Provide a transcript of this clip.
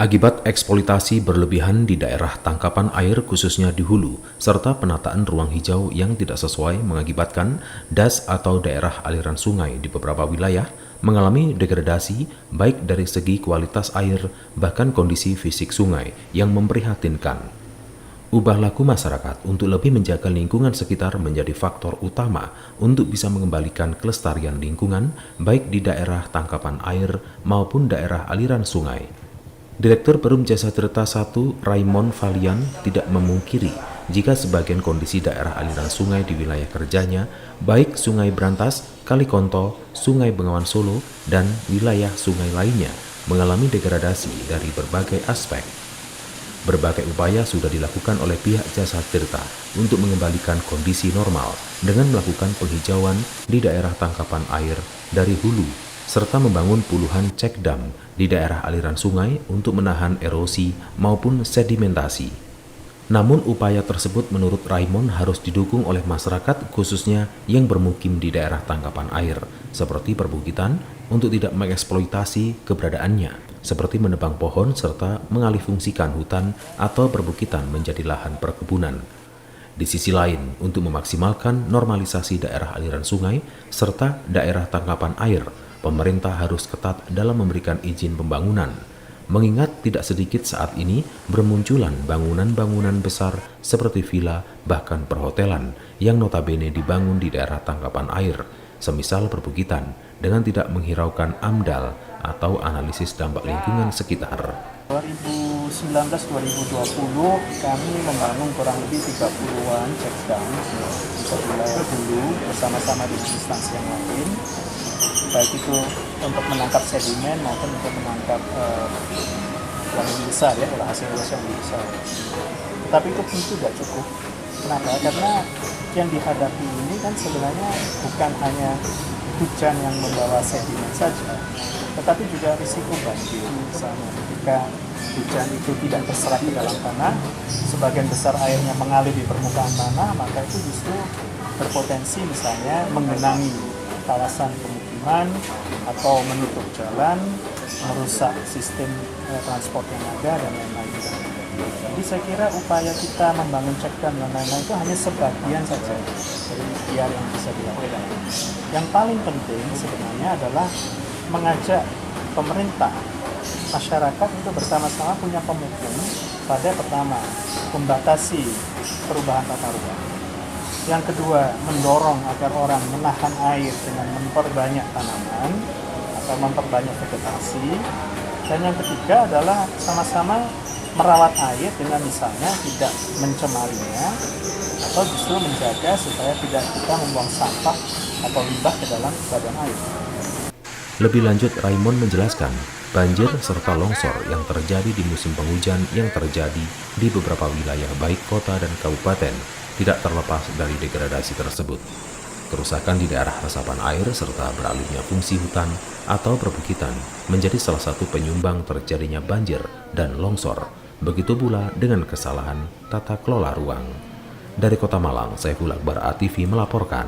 Akibat eksploitasi berlebihan di daerah tangkapan air khususnya di hulu, serta penataan ruang hijau yang tidak sesuai mengakibatkan das atau daerah aliran sungai di beberapa wilayah mengalami degradasi baik dari segi kualitas air bahkan kondisi fisik sungai yang memprihatinkan. Ubah laku masyarakat untuk lebih menjaga lingkungan sekitar menjadi faktor utama untuk bisa mengembalikan kelestarian lingkungan baik di daerah tangkapan air maupun daerah aliran sungai. Direktur Perum Jasa Tirta I, Raymond Valian, tidak memungkiri jika sebagian kondisi daerah aliran sungai di wilayah kerjanya, baik Sungai Brantas, Kalikonto, Sungai Bengawan Solo, dan wilayah sungai lainnya, mengalami degradasi dari berbagai aspek. Berbagai upaya sudah dilakukan oleh pihak Jasa Tirta untuk mengembalikan kondisi normal dengan melakukan penghijauan di daerah tangkapan air dari hulu serta membangun puluhan cek dam di daerah aliran sungai untuk menahan erosi maupun sedimentasi. Namun upaya tersebut menurut Raymond harus didukung oleh masyarakat khususnya yang bermukim di daerah tangkapan air seperti perbukitan untuk tidak mengeksploitasi keberadaannya seperti menebang pohon serta mengalihfungsikan hutan atau perbukitan menjadi lahan perkebunan. Di sisi lain, untuk memaksimalkan normalisasi daerah aliran sungai serta daerah tangkapan air, pemerintah harus ketat dalam memberikan izin pembangunan, mengingat tidak sedikit saat ini bermunculan bangunan-bangunan besar seperti villa bahkan perhotelan yang notabene dibangun di daerah tangkapan air, semisal perbukitan, dengan tidak menghiraukan AMDAL atau analisis dampak lingkungan sekitar. 2019-2020 kami membangun kurang lebih 30-an cek dam di wilayah hulu bersama-sama dengan instansi yang lain, baik itu untuk menangkap sedimen maupun untuk menangkap yang lebih besar ya, hasil yang lebih besar. Tapi itu tentu tidak cukup. Kenapa? Karena yang dihadapi ini kan sebenarnya bukan hanya hujan yang membawa sedimen saja, tetapi juga risiko banjir. Misalnya ketika hujan itu tidak terserap di dalam tanah, sebagian besar airnya mengalir di permukaan tanah, maka itu justru berpotensi misalnya menggenangi kawasan pemukiman atau menutup jalan, merusak sistem transport yang ada dan lain-lain. Jadi saya kira upaya kita membangun cek dam dan lain-lain itu hanya sebagian saja dari ikhtiar yang bisa dilakukan. Yang paling penting sebenarnya adalah mengajak pemerintah, masyarakat untuk bersama-sama punya komitmen pada pertama, membatasi perubahan tata ruang. Yang kedua, mendorong agar orang menahan air dengan memperbanyak tanaman atau memperbanyak vegetasi. Dan yang ketiga adalah sama-sama merawat air dengan misalnya tidak mencemarinya atau justru menjaga supaya tidak kita membuang sampah atau limbah ke dalam badan air. Lebih lanjut, Raymond menjelaskan banjir serta longsor yang terjadi di musim penghujan yang terjadi di beberapa wilayah baik kota dan kabupaten tidak terlepas dari degradasi tersebut. Kerusakan di daerah resapan air serta beralihnya fungsi hutan atau perbukitan menjadi salah satu penyumbang terjadinya banjir dan longsor. Begitu pula dengan kesalahan tata kelola ruang. Dari Kota Malang, Saiful Akbar ATV melaporkan.